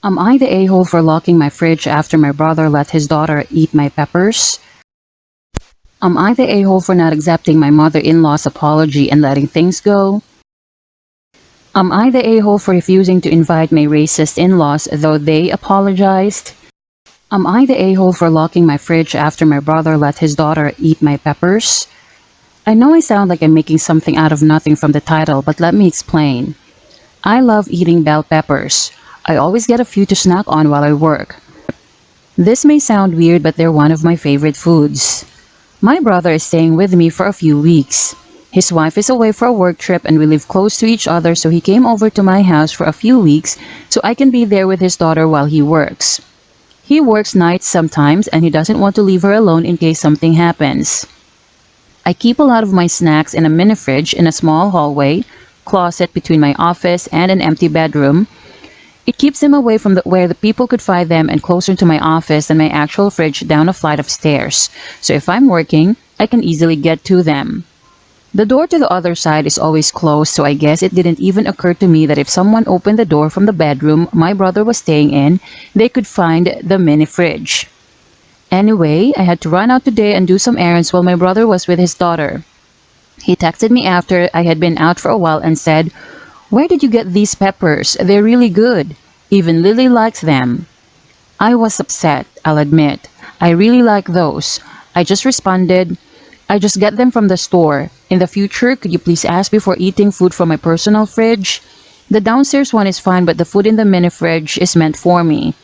Am I the a-hole for locking my fridge after my brother let his daughter eat my peppers? Am I the a-hole for not accepting my mother-in-law's apology and letting things go? Am I the a-hole for refusing to invite my racist in-laws though they apologized? Am I the a-hole for locking my fridge after my brother let his daughter eat my peppers? I know I sound like I'm making something out of nothing from the title, but let me explain. I love eating bell peppers. I always get a few to snack on while I work. This may sound weird, but they're one of my favorite foods. My brother is staying with me for a few weeks. His wife is away for a work trip and we live close to each other, so he came over to my house for a few weeks so I can be there with his daughter while he works. He works nights sometimes and he doesn't want to leave her alone in case something happens. I keep a lot of my snacks in a mini fridge in a small hallway closet between my office and an empty bedroom. It keeps them away from where the people could find them and closer to my office than my actual fridge down a flight of stairs. So if I'm working, I can easily get to them. The door to the other side is always closed, so I guess it didn't even occur to me that if someone opened the door from the bedroom my brother was staying in, they could find the mini fridge. Anyway, I had to run out today and do some errands while my brother was with his daughter. He texted me after I had been out for a while and said, "Where did you get these peppers? They're really good. Even Lily likes them." I was upset, I'll admit. I really like those. I just responded, "I just get them from the store. In the future, could you please ask before eating food from my personal fridge? The downstairs one is fine, but the food in the mini fridge is meant for me."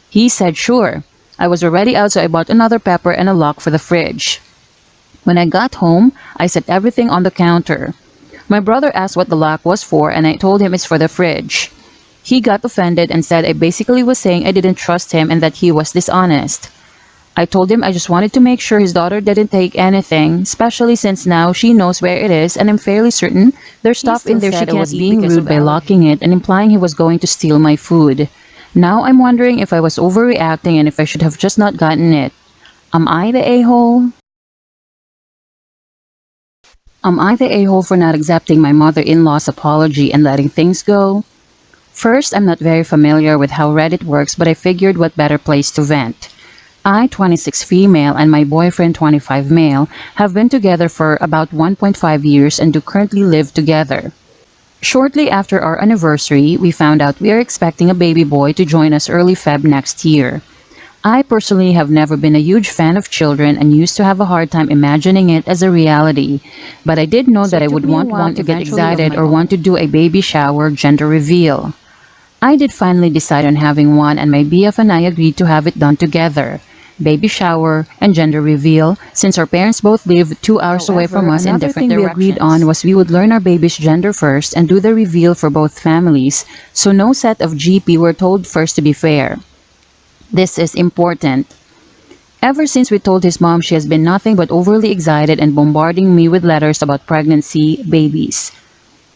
He said sure. I was already out, so I bought another pepper and a lock for the fridge. When I got home, I set everything on the counter. My brother asked what the lock was for, and I told him it's for the fridge. He got offended and said I basically was saying I didn't trust him and that he was dishonest. I told him I just wanted to make sure his daughter didn't take anything, especially since now she knows where it is and I'm fairly certain there's stuff in there she can't eat. Being rude by locking it and implying he was going to steal my food. Now I'm wondering if I was overreacting and if I should have just not gotten it. Am I the a-hole? Am I the a-hole for not accepting my mother-in-law's apology and letting things go? First, I'm not very familiar with how Reddit works, but I figured what better place to vent. I, 26 female, and my boyfriend, 25 male, have been together for about 1.5 years and do currently live together. Shortly after our anniversary, we found out we are expecting a baby boy to join us early Feb next year. I personally have never been a huge fan of children and used to have a hard time imagining it as a reality, but I did know that I would want to get excited or want to do a baby shower gender reveal. I did finally decide on having one, and my BF and I agreed to have it done together. Baby shower and gender reveal, since our parents both live 2 hours away from us in different directions. Another thing we agreed on was we would learn our baby's gender first and do the reveal for both families, so no set of GP were told first to be fair. This is important. Ever since we told his mom, she has been nothing but overly excited and bombarding me with letters about pregnancy, babies.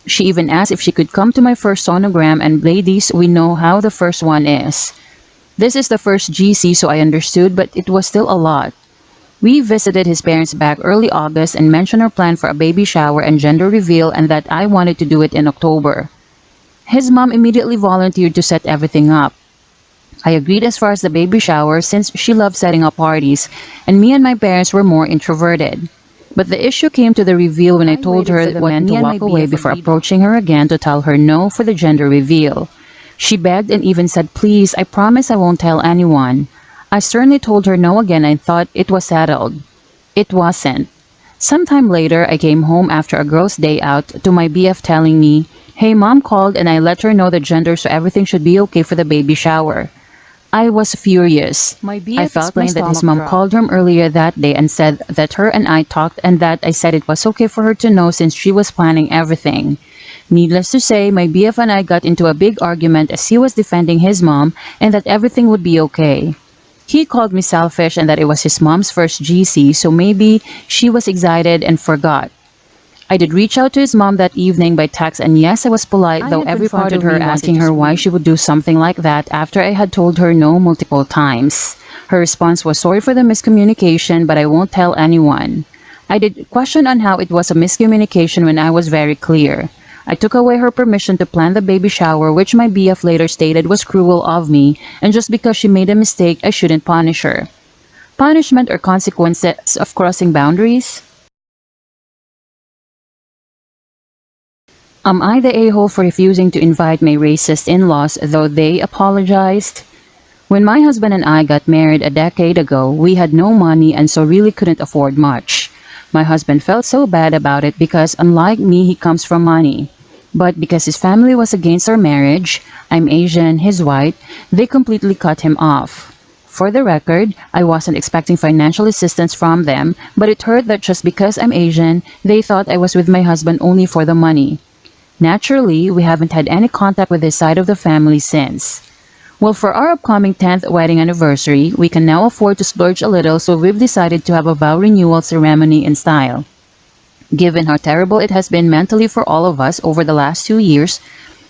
She even asked if she could come to my first sonogram, and ladies, we know how the first one is. This is the first GC, so I understood, but it was still a lot. We visited his parents back early August and mentioned our plan for a baby shower and gender reveal and that I wanted to do it in October. His mom immediately volunteered to set everything up. I agreed as far as the baby shower since she loved setting up parties, and me and my parents were more introverted. But the issue came to the reveal when I told her when to walk away before approaching her again to tell her no for the gender reveal. She begged and even said, "Please, I promise I won't tell anyone." I sternly told her no again and thought it was settled. It wasn't. Sometime later, I came home after a girls' day out to my BF telling me, "Hey, mom called and I let her know the gender so everything should be okay for the baby shower." I was furious. I explained that his mom called him earlier that day and said that her and I talked and that I said it was okay for her to know since she was planning everything. Needless to say, my BF and I got into a big argument as he was defending his mom and that everything would be okay. He called me selfish and that it was his mom's first GC, so maybe she was excited and forgot. I did reach out to his mom that evening by text, and yes, I was polite, though every part of her asking her why she would do something like that after I had told her no multiple times. Her response was sorry for the miscommunication, but I won't tell anyone. I did question on how it was a miscommunication when I was very clear. I took away her permission to plan the baby shower, which my BF later stated was cruel of me, and just because she made a mistake, I shouldn't punish her. Punishment or consequences of crossing boundaries? Am I the a-hole for refusing to invite my racist in-laws though they apologized? When my husband and I got married a decade ago, we had no money and so really couldn't afford much. My husband felt so bad about it because unlike me, he comes from money. But because his family was against our marriage, I'm Asian, he's white, they completely cut him off. For the record, I wasn't expecting financial assistance from them, but it hurt that just because I'm Asian, they thought I was with my husband only for the money. Naturally, we haven't had any contact with this side of the family since. Well, for our upcoming 10th wedding anniversary, we can now afford to splurge a little, so we've decided to have a vow renewal ceremony in style. Given how terrible it has been mentally for all of us over the last 2 years,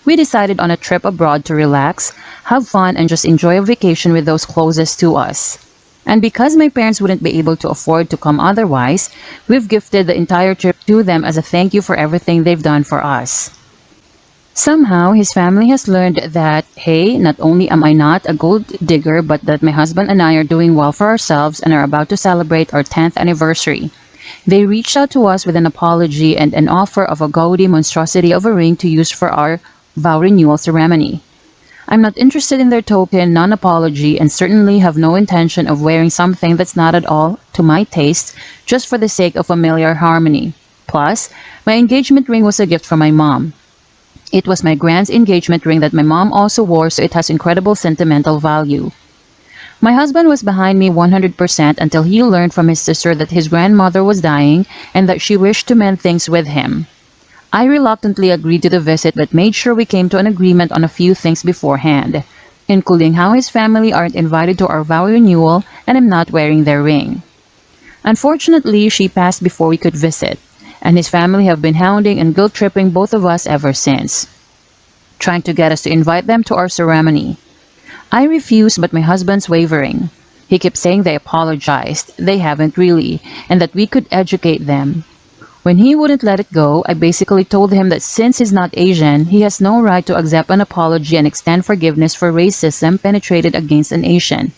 we decided on a trip abroad to relax, have fun, and just enjoy a vacation with those closest to us. And because my parents wouldn't be able to afford to come otherwise, we've gifted the entire trip to them as a thank you for everything they've done for us. Somehow, his family has learned that, hey, not only am I not a gold digger, but that my husband and I are doing well for ourselves and are about to celebrate our 10th anniversary. They reached out to us with an apology and an offer of a gaudy monstrosity of a ring to use for our vow renewal ceremony. I'm not interested in their token, non-apology, and certainly have no intention of wearing something that's not at all to my taste, just for the sake of familiar harmony. Plus, my engagement ring was a gift from my mom. It was my grand's engagement ring that my mom also wore, so it has incredible sentimental value. My husband was behind me 100% until he learned from his sister that his grandmother was dying and that she wished to mend things with him. I reluctantly agreed to the visit but made sure we came to an agreement on a few things beforehand, including how his family aren't invited to our vow renewal and I'm not wearing their ring. Unfortunately, she passed before we could visit, and his family have been hounding and guilt-tripping both of us ever since, trying to get us to invite them to our ceremony. I refused, but my husband's wavering. He kept saying they apologized, they haven't really, and that we could educate them. When he wouldn't let it go, I basically told him that since he's not Asian, he has no right to accept an apology and extend forgiveness for racism perpetrated against an Asian,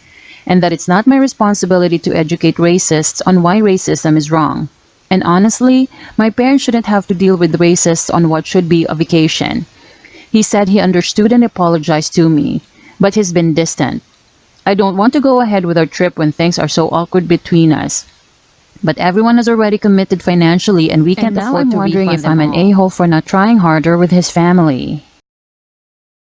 and that it's not my responsibility to educate racists on why racism is wrong. And honestly, my parents shouldn't have to deal with racists on what should be a vacation. He said he understood and apologized to me, but he's been distant. I don't want to go ahead with our trip when things are so awkward between us. But everyone has already committed financially and we can't afford to refund them all. And now I'm wondering if I'm an a-hole for not trying harder with his family.